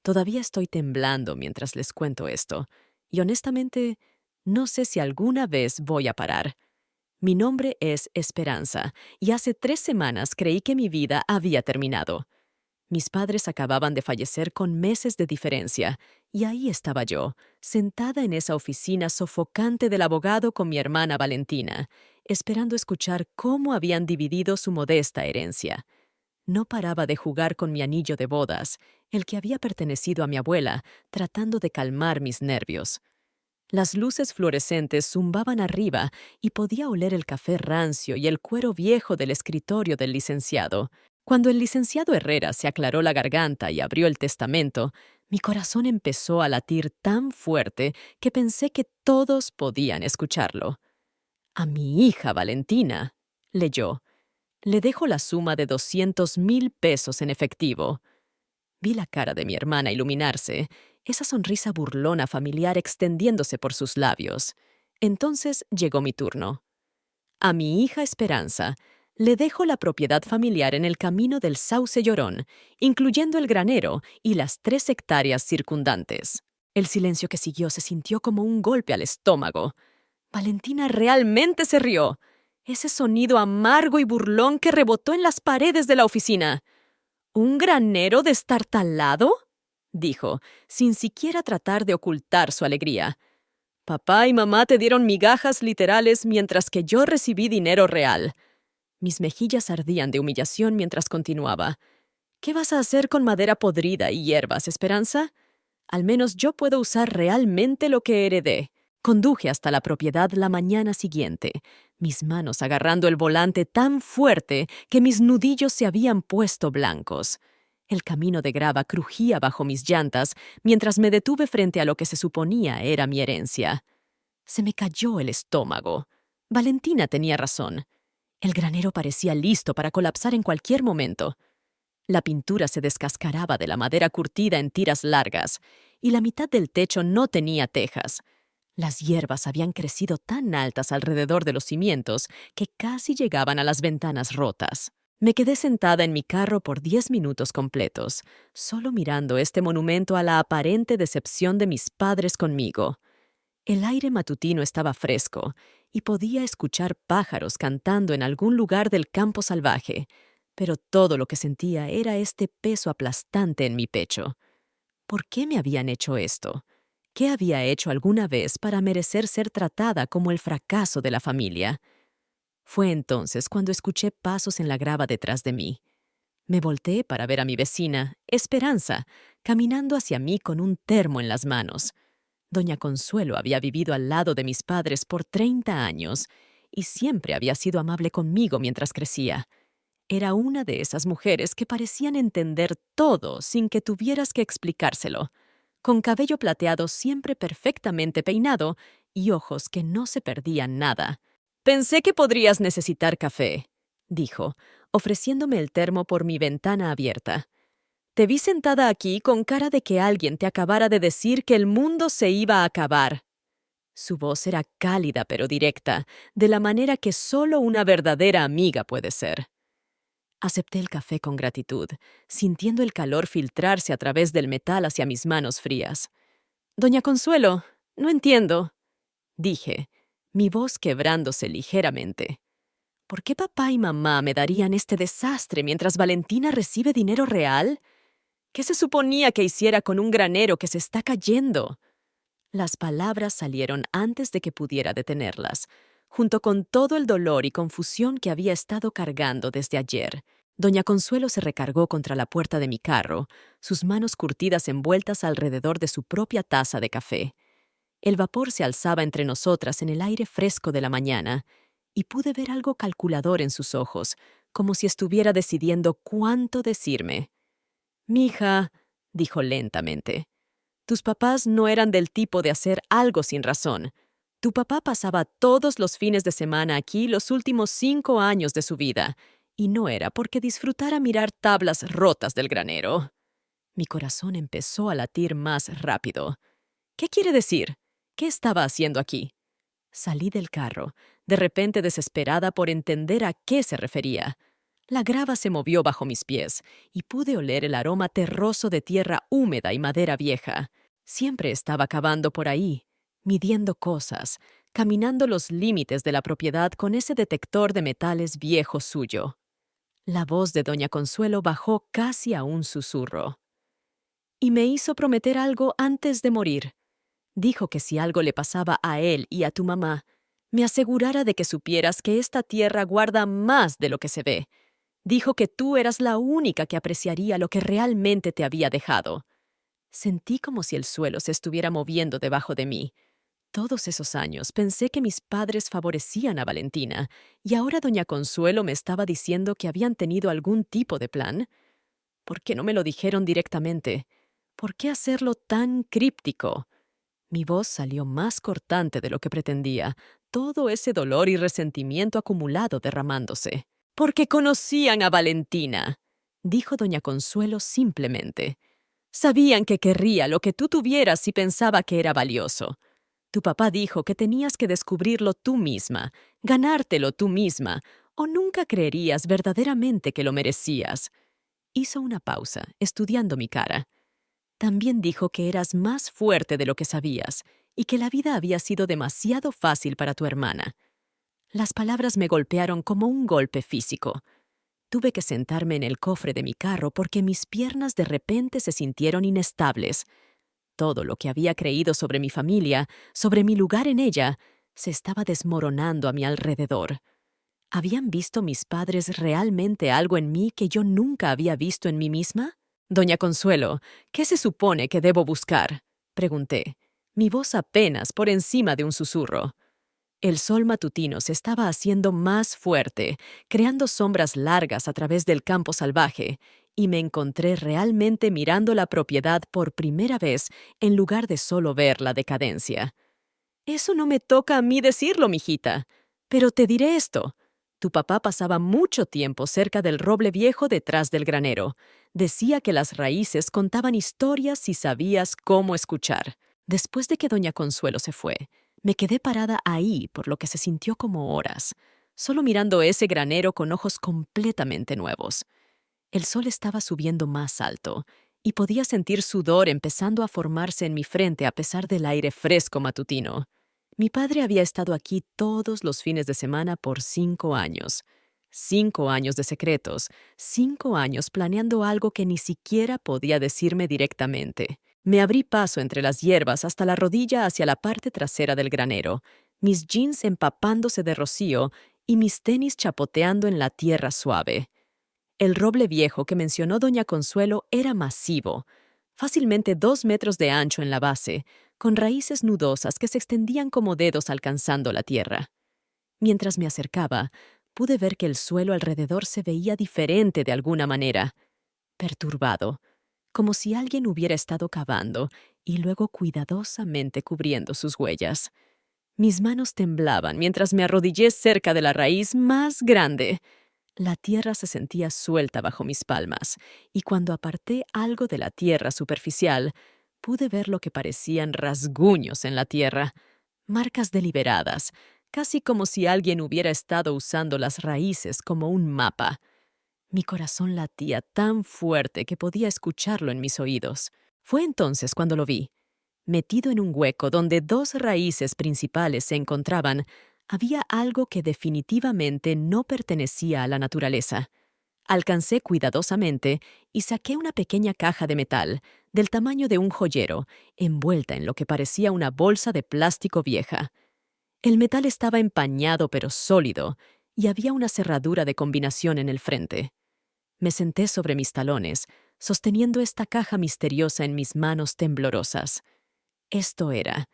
Todavía estoy temblando mientras les cuento esto, y honestamente, no sé si alguna vez voy a parar. Mi nombre es Esperanza, y hace 3 semanas creí que mi vida había terminado. Mis padres acababan de fallecer con meses de diferencia, y ahí estaba yo, sentada en esa oficina sofocante del abogado con mi hermana Valentina, esperando escuchar cómo habían dividido su modesta herencia. No paraba de jugar con mi anillo de bodas, el que había pertenecido a mi abuela, tratando de calmar mis nervios. Las luces fluorescentes zumbaban arriba y podía oler el café rancio y el cuero viejo del escritorio del licenciado. Cuando el licenciado Herrera se aclaró la garganta y abrió el testamento, mi corazón empezó a latir tan fuerte que pensé que todos podían escucharlo. A mi hija Valentina, leyó, le dejo la suma de 200,000 pesos en efectivo. Vi la cara de mi hermana iluminarse, esa sonrisa burlona familiar extendiéndose por sus labios. Entonces llegó mi turno. A mi hija Esperanza le dejo la propiedad familiar en el camino del Sauce Llorón, incluyendo el granero y las 3 hectáreas circundantes. El silencio que siguió se sintió como un golpe al estómago. Valentina realmente se rió. Ese sonido amargo y burlón que rebotó en las paredes de la oficina. ¿Un granero destartalado?, dijo, sin siquiera tratar de ocultar su alegría. Papá y mamá te dieron migajas literales mientras que yo recibí dinero real. Mis mejillas ardían de humillación mientras continuaba. ¿Qué vas a hacer con madera podrida y hierbas, Esperanza? Al menos yo puedo usar realmente lo que heredé. Conduje hasta la propiedad la mañana siguiente, mis manos agarrando el volante tan fuerte que mis nudillos se habían puesto blancos. El camino de grava crujía bajo mis llantas mientras me detuve frente a lo que se suponía era mi herencia. Se me cayó el estómago. Valentina tenía razón. El granero parecía listo para colapsar en cualquier momento. La pintura se descascaraba de la madera curtida en tiras largas, y la mitad del techo no tenía tejas. Las hierbas habían crecido tan altas alrededor de los cimientos que casi llegaban a las ventanas rotas. Me quedé sentada en mi carro por 10 minutos completos, solo mirando este monumento a la aparente decepción de mis padres conmigo. El aire matutino estaba fresco, y podía escuchar pájaros cantando en algún lugar del campo salvaje, pero todo lo que sentía era este peso aplastante en mi pecho. ¿Por qué me habían hecho esto? ¿Qué había hecho alguna vez para merecer ser tratada como el fracaso de la familia? Fue entonces cuando escuché pasos en la grava detrás de mí. Me volteé para ver a mi vecina, Esperanza, caminando hacia mí con un termo en las manos. Doña Consuelo había vivido al lado de mis padres por 30 años y siempre había sido amable conmigo mientras crecía. Era una de esas mujeres que parecían entender todo sin que tuvieras que explicárselo, con cabello plateado siempre perfectamente peinado y ojos que no se perdían nada. «Pensé que podrías necesitar café», dijo, ofreciéndome el termo por mi ventana abierta. «Te vi sentada aquí con cara de que alguien te acabara de decir que el mundo se iba a acabar». Su voz era cálida pero directa, de la manera que solo una verdadera amiga puede ser. Acepté el café con gratitud, sintiendo el calor filtrarse a través del metal hacia mis manos frías. «Doña Consuelo, no entiendo», dije, mi voz quebrándose ligeramente. ¿Por qué papá y mamá me darían este desastre mientras Valentina recibe dinero real? ¿Qué se suponía que hiciera con un granero que se está cayendo? Las palabras salieron antes de que pudiera detenerlas, junto con todo el dolor y confusión que había estado cargando desde ayer. Doña Consuelo se recargó contra la puerta de mi carro, sus manos curtidas envueltas alrededor de su propia taza de café. El vapor se alzaba entre nosotras en el aire fresco de la mañana, y pude ver algo calculador en sus ojos, como si estuviera decidiendo cuánto decirme. «Mija», dijo lentamente, «tus papás no eran del tipo de hacer algo sin razón. Tu papá pasaba todos los fines de semana aquí los últimos 5 años de su vida, y no era porque disfrutara mirar tablas rotas del granero». Mi corazón empezó a latir más rápido. «¿Qué quiere decir? ¿Qué estaba haciendo aquí?» Salí del carro, de repente desesperada por entender a qué se refería. La grava se movió bajo mis pies y pude oler el aroma terroso de tierra húmeda y madera vieja. Siempre estaba cavando por ahí, midiendo cosas, caminando los límites de la propiedad con ese detector de metales viejo suyo. La voz de doña Consuelo bajó casi a un susurro. Y me hizo prometer algo antes de morir. Dijo que si algo le pasaba a él y a tu mamá, me asegurara de que supieras que esta tierra guarda más de lo que se ve. Dijo que tú eras la única que apreciaría lo que realmente te había dejado. Sentí como si el suelo se estuviera moviendo debajo de mí. Todos esos años pensé que mis padres favorecían a Valentina, y ahora doña Consuelo me estaba diciendo que habían tenido algún tipo de plan. ¿Por qué no me lo dijeron directamente? ¿Por qué hacerlo tan críptico? Mi voz salió más cortante de lo que pretendía, todo ese dolor y resentimiento acumulado derramándose. «Porque conocían a Valentina», dijo doña Consuelo simplemente. «Sabían que querría lo que tú tuvieras si pensaba que era valioso. Tu papá dijo que tenías que descubrirlo tú misma, ganártelo tú misma, o nunca creerías verdaderamente que lo merecías». Hizo una pausa, estudiando mi cara. También dijo que eras más fuerte de lo que sabías y que la vida había sido demasiado fácil para tu hermana. Las palabras me golpearon como un golpe físico. Tuve que sentarme en el cofre de mi carro porque mis piernas de repente se sintieron inestables. Todo lo que había creído sobre mi familia, sobre mi lugar en ella, se estaba desmoronando a mi alrededor. ¿Habían visto mis padres realmente algo en mí que yo nunca había visto en mí misma? «Doña Consuelo, ¿qué se supone que debo buscar?», pregunté, mi voz apenas por encima de un susurro. El sol matutino se estaba haciendo más fuerte, creando sombras largas a través del campo salvaje, y me encontré realmente mirando la propiedad por primera vez en lugar de solo ver la decadencia. «Eso no me toca a mí decirlo, mijita, pero te diré esto. Tu papá pasaba mucho tiempo cerca del roble viejo detrás del granero. Decía que las raíces contaban historias si sabías cómo escuchar». Después de que doña Consuelo se fue, me quedé parada ahí por lo que se sintió como horas, solo mirando ese granero con ojos completamente nuevos. El sol estaba subiendo más alto, y podía sentir sudor empezando a formarse en mi frente a pesar del aire fresco matutino. Mi padre había estado aquí todos los fines de semana por 5 años. 5 años de secretos, 5 años planeando algo que ni siquiera podía decirme directamente. Me abrí paso entre las hierbas hasta la rodilla hacia la parte trasera del granero, mis jeans empapándose de rocío y mis tenis chapoteando en la tierra suave. El roble viejo que mencionó doña Consuelo era masivo, fácilmente 2 metros de ancho en la base, con raíces nudosas que se extendían como dedos alcanzando la tierra. Mientras me acercaba, pude ver que el suelo alrededor se veía diferente de alguna manera, perturbado, como si alguien hubiera estado cavando y luego cuidadosamente cubriendo sus huellas. Mis manos temblaban mientras me arrodillé cerca de la raíz más grande. La tierra se sentía suelta bajo mis palmas, y cuando aparté algo de la tierra superficial, pude ver lo que parecían rasguños en la tierra, marcas deliberadas, casi como si alguien hubiera estado usando las raíces como un mapa. Mi corazón latía tan fuerte que podía escucharlo en mis oídos. Fue entonces cuando lo vi. Metido en un hueco donde 2 raíces principales se encontraban, había algo que definitivamente no pertenecía a la naturaleza. Alcancé cuidadosamente y saqué una pequeña caja de metal, del tamaño de un joyero, envuelta en lo que parecía una bolsa de plástico vieja. El metal estaba empañado pero sólido, y había una cerradura de combinación en el frente. Me senté sobre mis talones, sosteniendo esta caja misteriosa en mis manos temblorosas. Esto era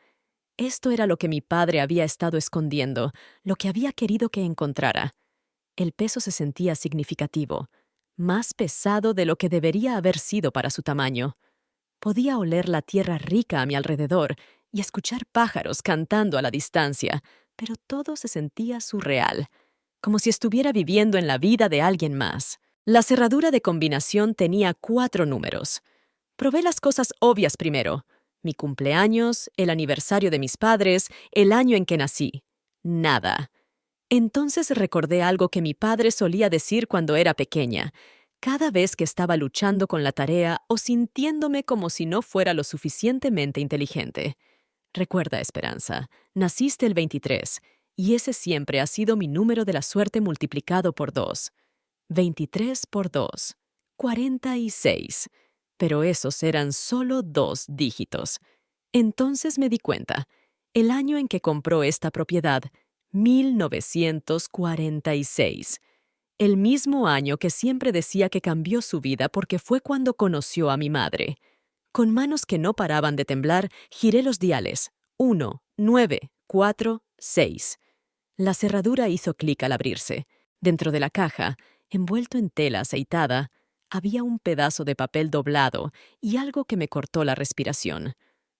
lo que mi padre había estado escondiendo, lo que había querido que encontrara. El peso se sentía significativo, más pesado de lo que debería haber sido para su tamaño. Podía oler la tierra rica a mi alrededor y escuchar pájaros cantando a la distancia, pero todo se sentía surreal, como si estuviera viviendo en la vida de alguien más. La cerradura de combinación tenía 4 números. Probé las cosas obvias primero: mi cumpleaños, el aniversario de mis padres, el año en que nací. Nada. Entonces recordé algo que mi padre solía decir cuando era pequeña. Cada vez que estaba luchando con la tarea o sintiéndome como si no fuera lo suficientemente inteligente. Recuerda, Esperanza, naciste el 23, y ese siempre ha sido mi número de la suerte multiplicado por 2. 23 por 2. 46. Pero esos eran solo 2 dígitos. Entonces me di cuenta. El año en que compró esta propiedad, 1946. El mismo año que siempre decía que cambió su vida porque fue cuando conoció a mi madre. Con manos que no paraban de temblar, giré los diales. 1, 9, 4, 6. La cerradura hizo clic al abrirse. Dentro de la caja, envuelto en tela aceitada, había un pedazo de papel doblado y algo que me cortó la respiración.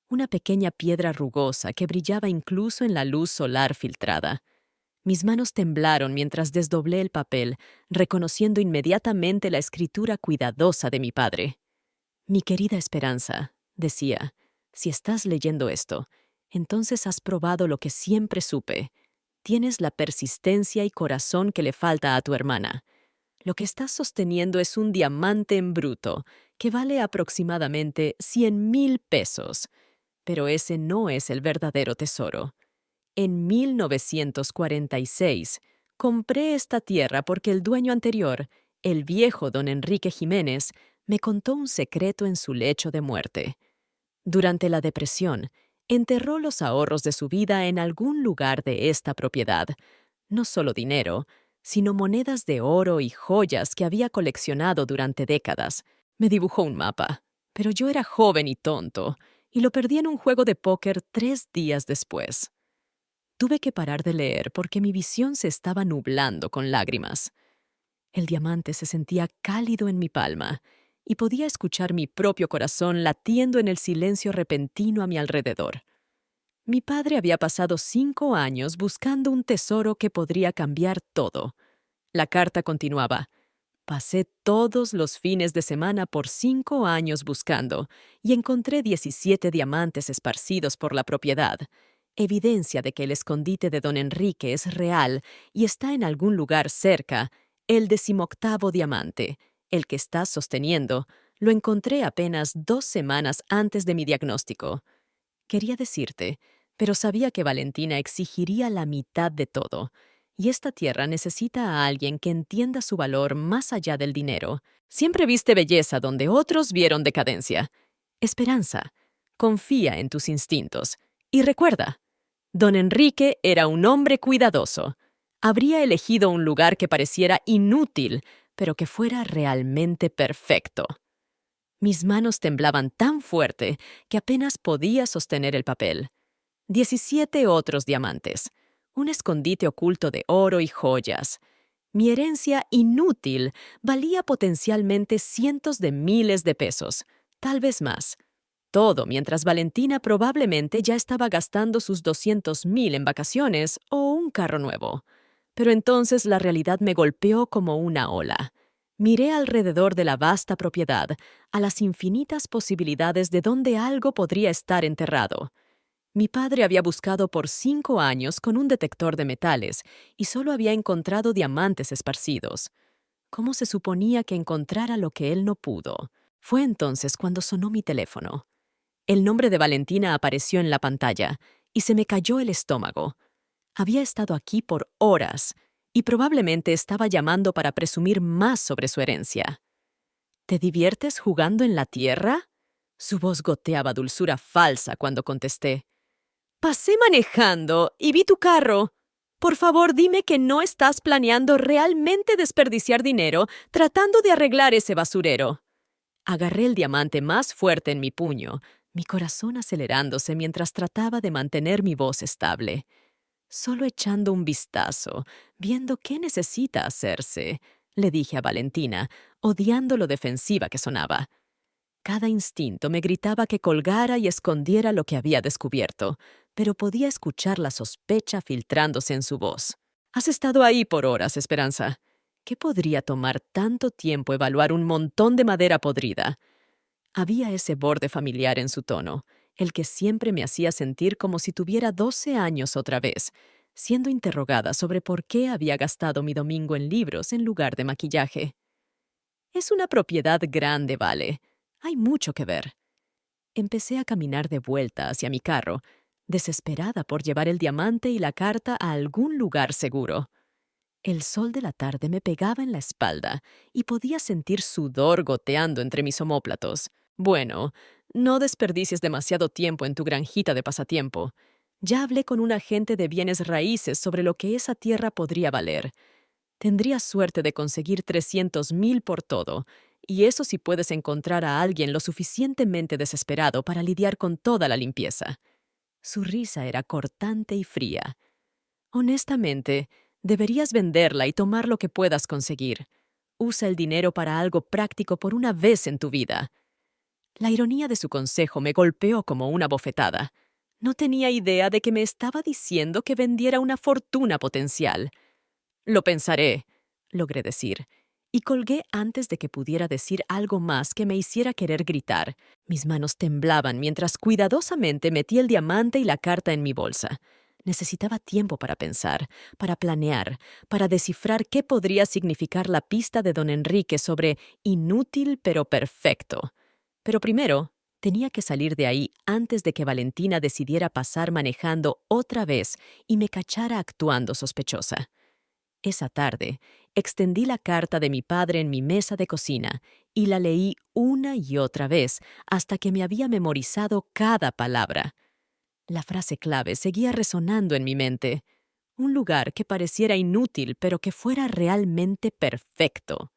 Una pequeña piedra rugosa que brillaba incluso en la luz solar filtrada. Mis manos temblaron mientras desdoblé el papel, reconociendo inmediatamente la escritura cuidadosa de mi padre. Mi querida Esperanza, decía, si estás leyendo esto, entonces has probado lo que siempre supe. Tienes la persistencia y corazón que le falta a tu hermana. Lo que estás sosteniendo es un diamante en bruto, que vale aproximadamente 100,000 pesos. Pero ese no es el verdadero tesoro. En 1946, compré esta tierra porque el dueño anterior, el viejo don Enrique Jiménez, me contó un secreto en su lecho de muerte. Durante la depresión, enterró los ahorros de su vida en algún lugar de esta propiedad. No solo dinero, sino monedas de oro y joyas que había coleccionado durante décadas. Me dibujó un mapa, pero yo era joven y tonto, y lo perdí en un juego de póker 3 días después. Tuve que parar de leer porque mi visión se estaba nublando con lágrimas. El diamante se sentía cálido en mi palma y podía escuchar mi propio corazón latiendo en el silencio repentino a mi alrededor. Mi padre había pasado 5 años buscando un tesoro que podría cambiar todo. La carta continuaba. Pasé todos los fines de semana por 5 años buscando y encontré 17 diamantes esparcidos por la propiedad. Evidencia de que el escondite de don Enrique es real y está en algún lugar cerca. El 18º diamante, el que estás sosteniendo, lo encontré apenas 2 semanas antes de mi diagnóstico. Quería decirte, pero sabía que Valentina exigiría la mitad de todo. Y esta tierra necesita a alguien que entienda su valor más allá del dinero. Siempre viste belleza donde otros vieron decadencia. Esperanza, confía en tus instintos. Y recuerda, don Enrique era un hombre cuidadoso. Habría elegido un lugar que pareciera inútil, pero que fuera realmente perfecto. Mis manos temblaban tan fuerte que apenas podía sostener el papel. 17 otros diamantes. Un escondite oculto de oro y joyas. Mi herencia inútil valía potencialmente cientos de miles de pesos, tal vez más. Todo mientras Valentina probablemente ya estaba gastando sus 200,000 en vacaciones o un carro nuevo. Pero entonces la realidad me golpeó como una ola. Miré alrededor de la vasta propiedad, a las infinitas posibilidades de dónde algo podría estar enterrado. Mi padre había buscado por 5 años con un detector de metales y solo había encontrado diamantes esparcidos. ¿Cómo se suponía que encontrara lo que él no pudo? Fue entonces cuando sonó mi teléfono. El nombre de Valentina apareció en la pantalla y se me cayó el estómago. Había estado aquí por horas y probablemente estaba llamando para presumir más sobre su herencia. ¿Te diviertes jugando en la tierra? Su voz goteaba dulzura falsa cuando contesté. Pasé manejando y vi tu carro. Por favor, dime que no estás planeando realmente desperdiciar dinero tratando de arreglar ese basurero. Agarré el diamante más fuerte en mi puño, mi corazón acelerándose mientras trataba de mantener mi voz estable. Solo echando un vistazo, viendo qué necesita hacerse, le dije a Valentina, odiando lo defensiva que sonaba. Cada instinto me gritaba que colgara y escondiera lo que había descubierto, pero podía escuchar la sospecha filtrándose en su voz. Has estado ahí por horas, Esperanza. ¿Qué podría tomar tanto tiempo evaluar un montón de madera podrida? Había ese borde familiar en su tono, el que siempre me hacía sentir como si tuviera 12 años otra vez, siendo interrogada sobre por qué había gastado mi domingo en libros en lugar de maquillaje. Es una propiedad grande, vale. Hay mucho que ver. Empecé a caminar de vuelta hacia mi carro, desesperada por llevar el diamante y la carta a algún lugar seguro. El sol de la tarde me pegaba en la espalda y podía sentir sudor goteando entre mis omóplatos. Bueno, no desperdicies demasiado tiempo en tu granjita de pasatiempo. Ya hablé con un agente de bienes raíces sobre lo que esa tierra podría valer. Tendrías suerte de conseguir 300,000 por todo, y eso si puedes encontrar a alguien lo suficientemente desesperado para lidiar con toda la limpieza. Su risa era cortante y fría. Honestamente, deberías venderla y tomar lo que puedas conseguir. Usa el dinero para algo práctico por una vez en tu vida. La ironía de su consejo me golpeó como una bofetada. No tenía idea de que me estaba diciendo que vendiera una fortuna potencial. Lo pensaré, logré decir, y colgué antes de que pudiera decir algo más que me hiciera querer gritar. Mis manos temblaban mientras cuidadosamente metí el diamante y la carta en mi bolsa. Necesitaba tiempo para pensar, para planear, para descifrar qué podría significar la pista de don Enrique sobre inútil pero perfecto. Pero primero, tenía que salir de ahí antes de que Valentina decidiera pasar manejando otra vez y me cachara actuando sospechosa. Esa tarde, extendí la carta de mi padre en mi mesa de cocina y la leí una y otra vez hasta que me había memorizado cada palabra. La frase clave seguía resonando en mi mente. Un lugar que pareciera inútil, pero que fuera realmente perfecto.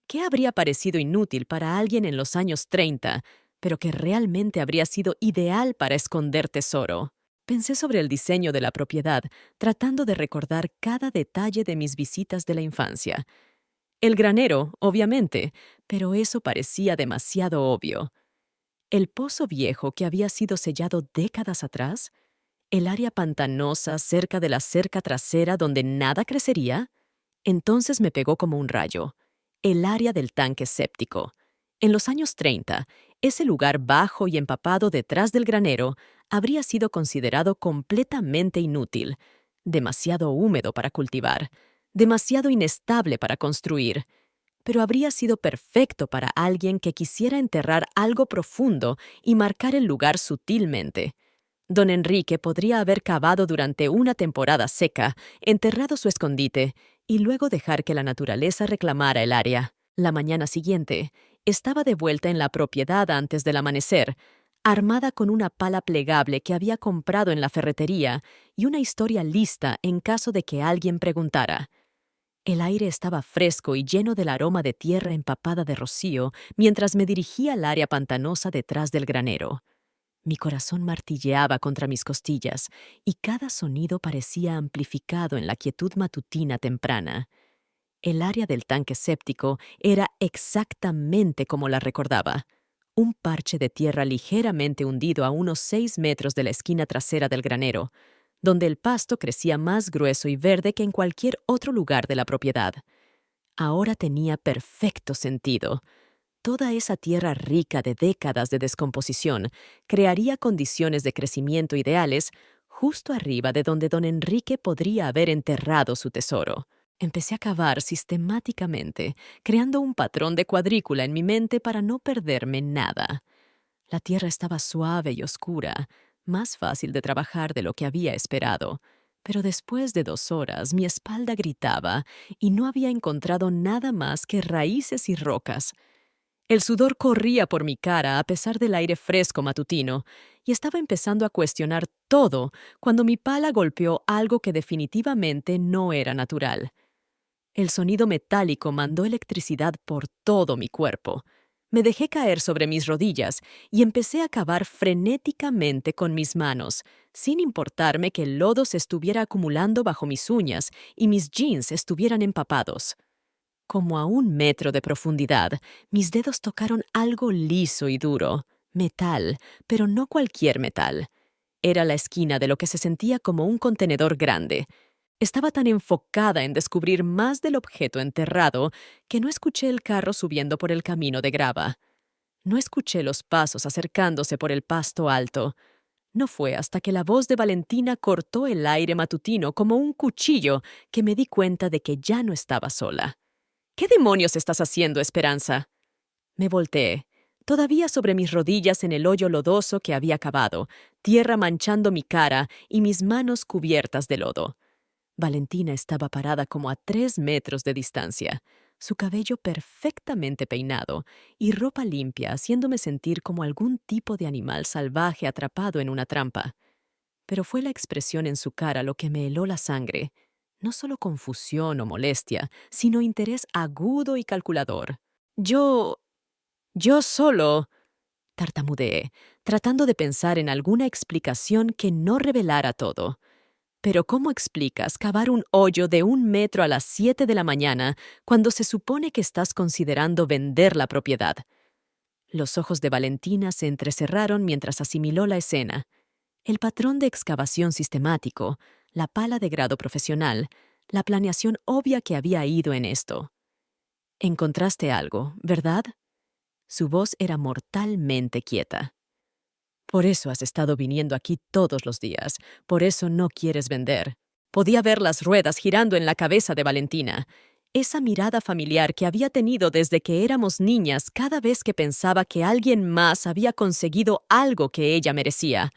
¿Qué habría parecido inútil para alguien en los años 30, pero que realmente habría sido ideal para esconder tesoro? Pensé sobre el diseño de la propiedad, tratando de recordar cada detalle de mis visitas de la infancia. El granero, obviamente, pero eso parecía demasiado obvio. El pozo viejo que había sido sellado décadas atrás, el área pantanosa cerca de la cerca trasera donde nada crecería, entonces me pegó como un rayo. El área del tanque séptico. En los años 30, ese lugar bajo y empapado detrás del granero habría sido considerado completamente inútil, demasiado húmedo para cultivar, demasiado inestable para construir, pero habría sido perfecto para alguien que quisiera enterrar algo profundo y marcar el lugar sutilmente. Don Enrique podría haber cavado durante una temporada seca, enterrado su escondite y luego dejar que la naturaleza reclamara el área. La mañana siguiente, estaba de vuelta en la propiedad antes del amanecer, armada con una pala plegable que había comprado en la ferretería y una historia lista en caso de que alguien preguntara. El aire estaba fresco y lleno del aroma de tierra empapada de rocío mientras me dirigía al área pantanosa detrás del granero. Mi corazón martilleaba contra mis costillas y cada sonido parecía amplificado en la quietud matutina temprana. El área del tanque séptico era exactamente como la recordaba. Un parche de tierra ligeramente hundido a unos 6 metros de la esquina trasera del granero, donde el pasto crecía más grueso y verde que en cualquier otro lugar de la propiedad. Ahora tenía perfecto sentido. Toda esa tierra rica de décadas de descomposición crearía condiciones de crecimiento ideales justo arriba de donde don Enrique podría haber enterrado su tesoro. Empecé a cavar sistemáticamente, creando un patrón de cuadrícula en mi mente para no perderme nada. La tierra estaba suave y oscura, más fácil de trabajar de lo que había esperado. Pero después de 2 horas mi espalda gritaba y no había encontrado nada más que raíces y rocas. El sudor corría por mi cara a pesar del aire fresco matutino, y estaba empezando a cuestionar todo cuando mi pala golpeó algo que definitivamente no era natural. El sonido metálico mandó electricidad por todo mi cuerpo. Me dejé caer sobre mis rodillas y empecé a cavar frenéticamente con mis manos, sin importarme que el lodo se estuviera acumulando bajo mis uñas y mis jeans estuvieran empapados. Como a 1 metro de profundidad, mis dedos tocaron algo liso y duro, metal, pero no cualquier metal. Era la esquina de lo que se sentía como un contenedor grande. Estaba tan enfocada en descubrir más del objeto enterrado que no escuché el carro subiendo por el camino de grava. No escuché los pasos acercándose por el pasto alto. No fue hasta que la voz de Valentina cortó el aire matutino como un cuchillo que me di cuenta de que ya no estaba sola. ¿Qué demonios estás haciendo, Esperanza? Me volteé, todavía sobre mis rodillas en el hoyo lodoso que había cavado, tierra manchando mi cara y mis manos cubiertas de lodo. Valentina estaba parada como a 3 metros de distancia, su cabello perfectamente peinado y ropa limpia, haciéndome sentir como algún tipo de animal salvaje atrapado en una trampa. Pero fue la expresión en su cara lo que me heló la sangre. No solo confusión o molestia, sino interés agudo y calculador. Yo solo, tartamudeé, tratando de pensar en alguna explicación que no revelara todo. Pero ¿cómo explicas cavar un hoyo de 1 metro a las 7 de la mañana cuando se supone que estás considerando vender la propiedad? Los ojos de Valentina se entrecerraron mientras asimiló la escena. El patrón de excavación sistemático, la pala de grado profesional, la planeación obvia que había ido en esto. Encontraste algo, ¿verdad? Su voz era mortalmente quieta. Por eso has estado viniendo aquí todos los días. Por eso no quieres vender. Podía ver las ruedas girando en la cabeza de Valentina. Esa mirada familiar que había tenido desde que éramos niñas cada vez que pensaba que alguien más había conseguido algo que ella merecía.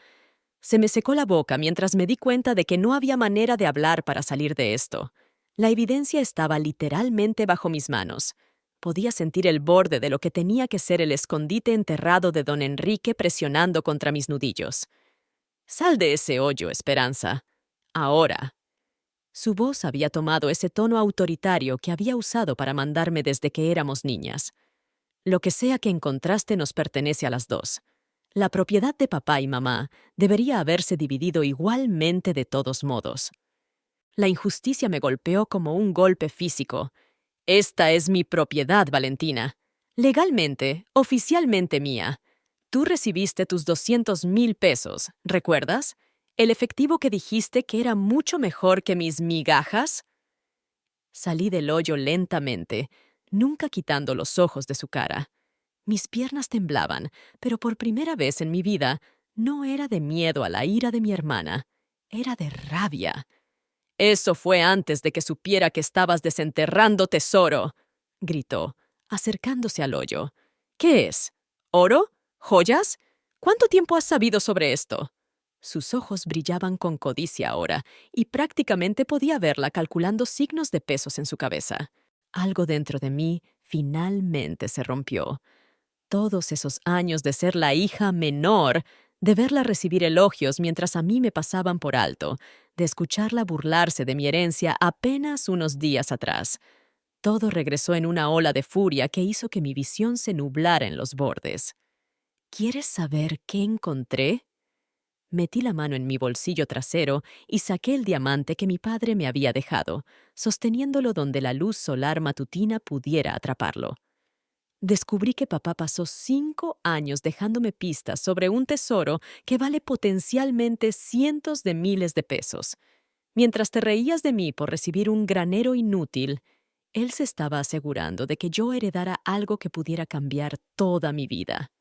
Se me secó la boca mientras me di cuenta de que no había manera de hablar para salir de esto. La evidencia estaba literalmente bajo mis manos. Podía sentir el borde de lo que tenía que ser el escondite enterrado de don Enrique presionando contra mis nudillos. «Sal de ese hoyo, Esperanza. Ahora». Su voz había tomado ese tono autoritario que había usado para mandarme desde que éramos niñas. Lo que sea que encontraste nos pertenece a las dos. La propiedad de papá y mamá debería haberse dividido igualmente de todos modos. La injusticia me golpeó como un golpe físico. Esta es mi propiedad, Valentina. Legalmente, oficialmente mía. Tú recibiste tus 200,000 pesos, ¿recuerdas? El efectivo que dijiste que era mucho mejor que mis migajas. Salí del hoyo lentamente, nunca quitando los ojos de su cara. Mis piernas temblaban, pero por primera vez en mi vida no era de miedo a la ira de mi hermana, era de rabia. «Eso fue antes de que supiera que estabas desenterrando tesoro», gritó, acercándose al hoyo. «¿Qué es? ¿Oro? ¿Joyas? ¿Cuánto tiempo has sabido sobre esto?» Sus ojos brillaban con codicia ahora, y prácticamente podía verla calculando signos de pesos en su cabeza. Algo dentro de mí finalmente se rompió. Todos esos años de ser la hija menor, de verla recibir elogios mientras a mí me pasaban por alto, de escucharla burlarse de mi herencia apenas unos días atrás. Todo regresó en una ola de furia que hizo que mi visión se nublara en los bordes. ¿Quieres saber qué encontré? Metí la mano en mi bolsillo trasero y saqué el diamante que mi padre me había dejado, sosteniéndolo donde la luz solar matutina pudiera atraparlo. Descubrí que papá pasó 5 años dejándome pistas sobre un tesoro que vale potencialmente cientos de miles de pesos. Mientras te reías de mí por recibir un granero inútil, él se estaba asegurando de que yo heredara algo que pudiera cambiar toda mi vida.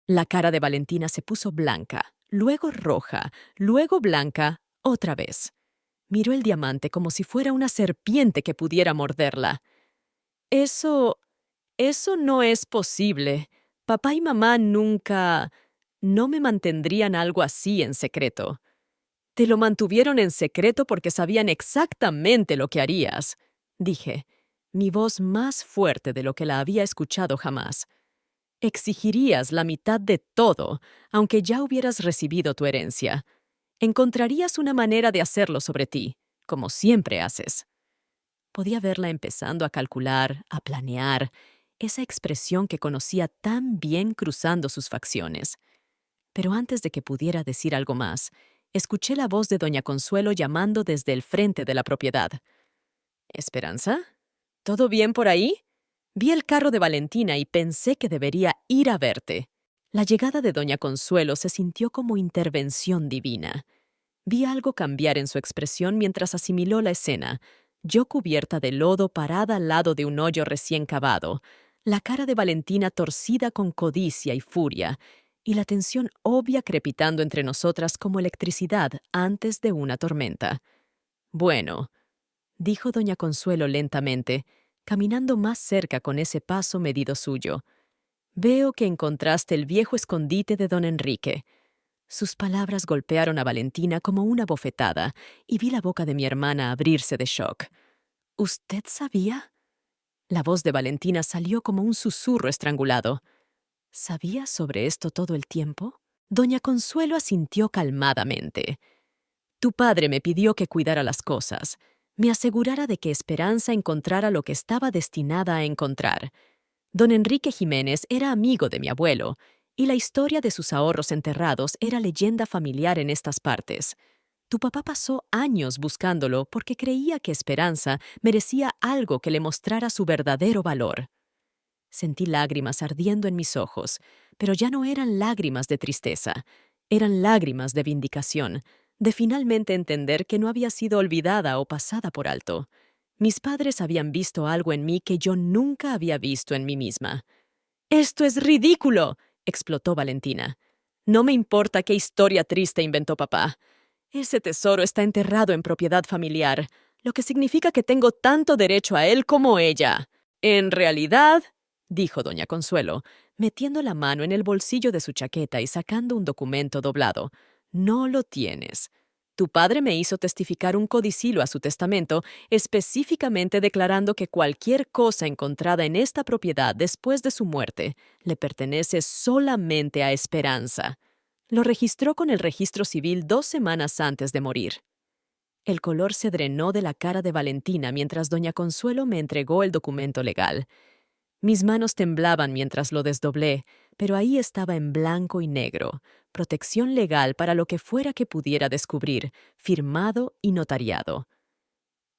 La cara de Valentina se puso blanca, luego roja, luego blanca, otra vez. Miró el diamante como si fuera una serpiente que pudiera morderla. Eso no es posible. Papá y mamá nunca... no me mantendrían algo así en secreto. Te lo mantuvieron en secreto porque sabían exactamente lo que harías, dije, mi voz más fuerte de lo que la había escuchado jamás. Exigirías la mitad de todo, aunque ya hubieras recibido tu herencia. Encontrarías una manera de hacerlo sobre ti, como siempre haces. Podía verla empezando a calcular, a planear, esa expresión que conocía tan bien cruzando sus facciones. Pero antes de que pudiera decir algo más, escuché la voz de doña Consuelo llamando desde el frente de la propiedad. «¿Esperanza? ¿Todo bien por ahí?» Vi el carro de Valentina y pensé que debería ir a verte. La llegada de doña Consuelo se sintió como intervención divina. Vi algo cambiar en su expresión mientras asimiló la escena, yo cubierta de lodo parada al lado de un hoyo recién cavado, la cara de Valentina torcida con codicia y furia, y la tensión obvia crepitando entre nosotras como electricidad antes de una tormenta. «Bueno», dijo doña Consuelo lentamente, caminando más cerca con ese paso medido suyo. «Veo que encontraste el viejo escondite de don Enrique». Sus palabras golpearon a Valentina como una bofetada, y vi la boca de mi hermana abrirse de shock. «¿Usted sabía?» La voz de Valentina salió como un susurro estrangulado. ¿Sabía sobre esto todo el tiempo? Doña Consuelo asintió calmadamente. «Tu padre me pidió que cuidara las cosas, me asegurara de que Esperanza encontrara lo que estaba destinada a encontrar. Don Enrique Jiménez era amigo de mi abuelo, y la historia de sus ahorros enterrados era leyenda familiar en estas partes. Tu papá pasó años buscándolo porque creía que Esperanza merecía algo que le mostrara su verdadero valor». Sentí lágrimas ardiendo en mis ojos, pero ya no eran lágrimas de tristeza, eran lágrimas de vindicación, de finalmente entender que no había sido olvidada o pasada por alto. Mis padres habían visto algo en mí que yo nunca había visto en mí misma. «¡Esto es ridículo!», explotó Valentina. «No me importa qué historia triste inventó papá. Ese tesoro está enterrado en propiedad familiar, lo que significa que tengo tanto derecho a él como ella. En realidad», dijo doña Consuelo, metiendo la mano en el bolsillo de su chaqueta y sacando un documento doblado, «no lo tienes. Tu padre me hizo testificar un codicilo a su testamento, específicamente declarando que cualquier cosa encontrada en esta propiedad después de su muerte le pertenece solamente a Esperanza. Lo registró con el registro civil 2 semanas antes de morir». El color se drenó de la cara de Valentina mientras doña Consuelo me entregó el documento legal. Mis manos temblaban mientras lo desdoblé, pero ahí estaba en blanco y negro, protección legal para lo que fuera que pudiera descubrir, firmado y notariado.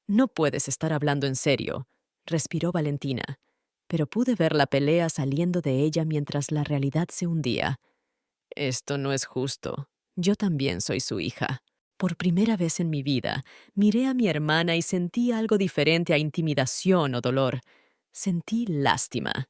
«No puedes estar hablando en serio», respiró Valentina, pero pude ver la pelea saliendo de ella mientras la realidad se hundía. «Esto no es justo. Yo también soy su hija». Por primera vez en mi vida, miré a mi hermana y sentí algo diferente a intimidación o dolor. Sentí lástima.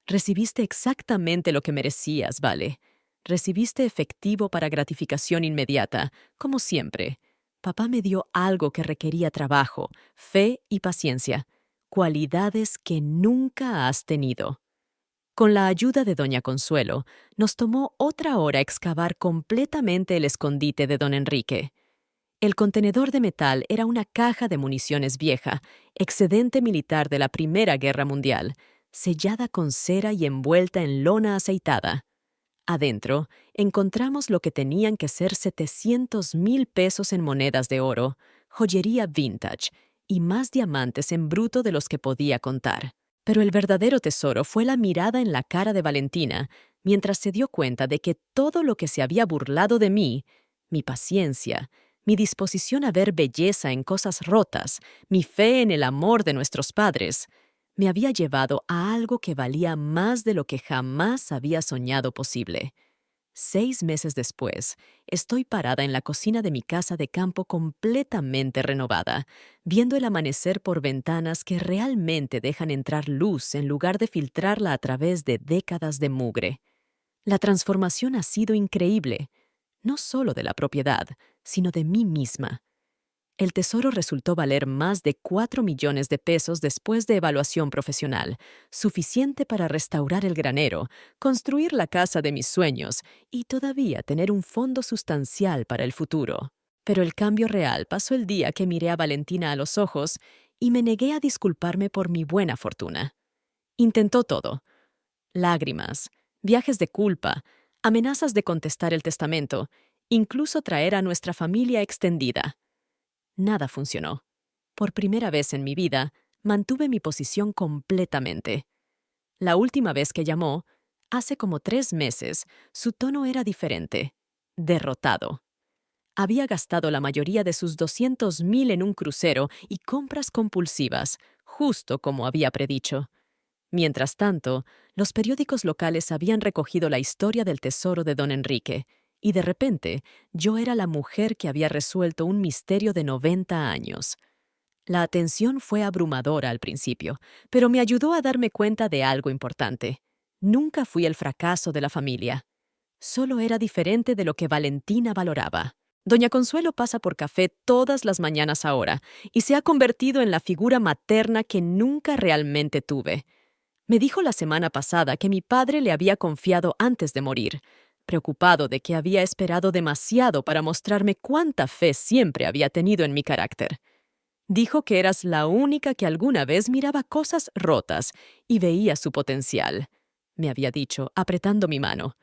«Recibiste exactamente lo que merecías, Vale. Recibiste efectivo para gratificación inmediata, como siempre. Papá me dio algo que requería trabajo, fe y paciencia, cualidades que nunca has tenido». Con la ayuda de doña Consuelo, nos tomó otra hora excavar completamente el escondite de don Enrique. El contenedor de metal era una caja de municiones vieja, excedente militar de la Primera Guerra Mundial, sellada con cera y envuelta en lona aceitada. Adentro, encontramos lo que tenían que ser 700,000 pesos en monedas de oro, joyería vintage y más diamantes en bruto de los que podía contar. Pero el verdadero tesoro fue la mirada en la cara de Valentina mientras se dio cuenta de que todo lo que se había burlado de mí, mi paciencia, mi disposición a ver belleza en cosas rotas, mi fe en el amor de nuestros padres, me había llevado a algo que valía más de lo que jamás había soñado posible. 6 meses después, estoy parada en la cocina de mi casa de campo completamente renovada, viendo el amanecer por ventanas que realmente dejan entrar luz en lugar de filtrarla a través de décadas de mugre. La transformación ha sido increíble, no solo de la propiedad, sino de mí misma. El tesoro resultó valer más de 4 millones de pesos después de evaluación profesional, suficiente para restaurar el granero, construir la casa de mis sueños y todavía tener un fondo sustancial para el futuro. Pero el cambio real pasó el día que miré a Valentina a los ojos y me negué a disculparme por mi buena fortuna. Intentó todo: lágrimas, viajes de culpa, amenazas de contestar el testamento, incluso traer a nuestra familia extendida. Nada funcionó. Por primera vez en mi vida, mantuve mi posición completamente. La última vez que llamó, hace como 3 meses, su tono era diferente, derrotado. Había gastado la mayoría de sus 200,000 en un crucero y compras compulsivas, justo como había predicho. Mientras tanto, los periódicos locales habían recogido la historia del tesoro de don Enrique, y de repente yo era la mujer que había resuelto un misterio de 90 años. La atención fue abrumadora al principio, pero me ayudó a darme cuenta de algo importante. Nunca fui el fracaso de la familia. Solo era diferente de lo que Valentina valoraba. Doña Consuelo pasa por café todas las mañanas ahora y se ha convertido en la figura materna que nunca realmente tuve. Me dijo la semana pasada que mi padre le había confiado antes de morir, preocupado de que había esperado demasiado para mostrarme cuánta fe siempre había tenido en mi carácter. Dijo que eras la única que alguna vez miraba cosas rotas y veía su potencial, me había dicho, apretando mi mano.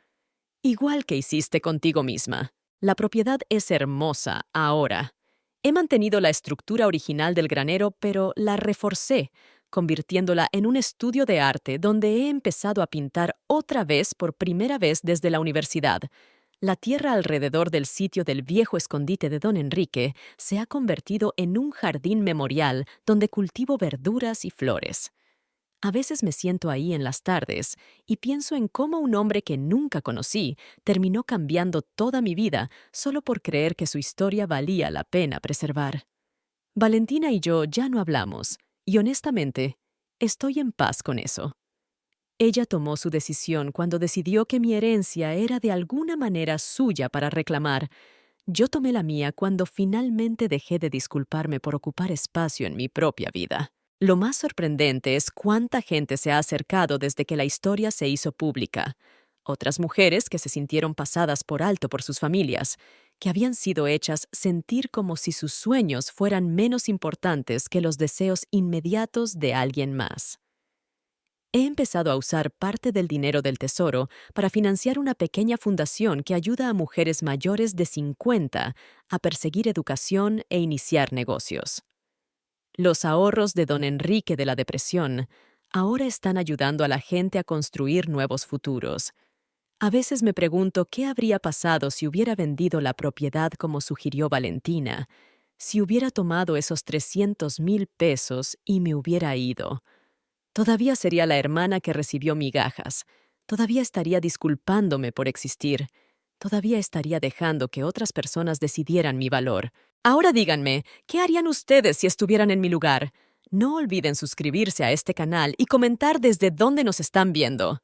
Igual que hiciste contigo misma. La propiedad es hermosa ahora. He mantenido la estructura original del granero, pero la reforcé, convirtiéndola en un estudio de arte donde he empezado a pintar otra vez por primera vez desde la universidad. La tierra alrededor del sitio del viejo escondite de don Enrique se ha convertido en un jardín memorial donde cultivo verduras y flores. A veces me siento ahí en las tardes y pienso en cómo un hombre que nunca conocí terminó cambiando toda mi vida solo por creer que su historia valía la pena preservar. Valentina y yo ya no hablamos, y honestamente, estoy en paz con eso. Ella tomó su decisión cuando decidió que mi herencia era de alguna manera suya para reclamar. Yo tomé la mía cuando finalmente dejé de disculparme por ocupar espacio en mi propia vida. Lo más sorprendente es cuánta gente se ha acercado desde que la historia se hizo pública. Otras mujeres que se sintieron pasadas por alto por sus familias, que habían sido hechas sentir como si sus sueños fueran menos importantes que los deseos inmediatos de alguien más. He empezado a usar parte del dinero del tesoro para financiar una pequeña fundación que ayuda a mujeres mayores de 50 a perseguir educación e iniciar negocios. Los ahorros de don Enrique de la depresión ahora están ayudando a la gente a construir nuevos futuros. A veces me pregunto qué habría pasado si hubiera vendido la propiedad como sugirió Valentina, si hubiera tomado esos 300,000 pesos y me hubiera ido. Todavía sería la hermana que recibió migajas. Todavía estaría disculpándome por existir. Todavía estaría dejando que otras personas decidieran mi valor. Ahora díganme, ¿qué harían ustedes si estuvieran en mi lugar? No olviden suscribirse a este canal y comentar desde dónde nos están viendo.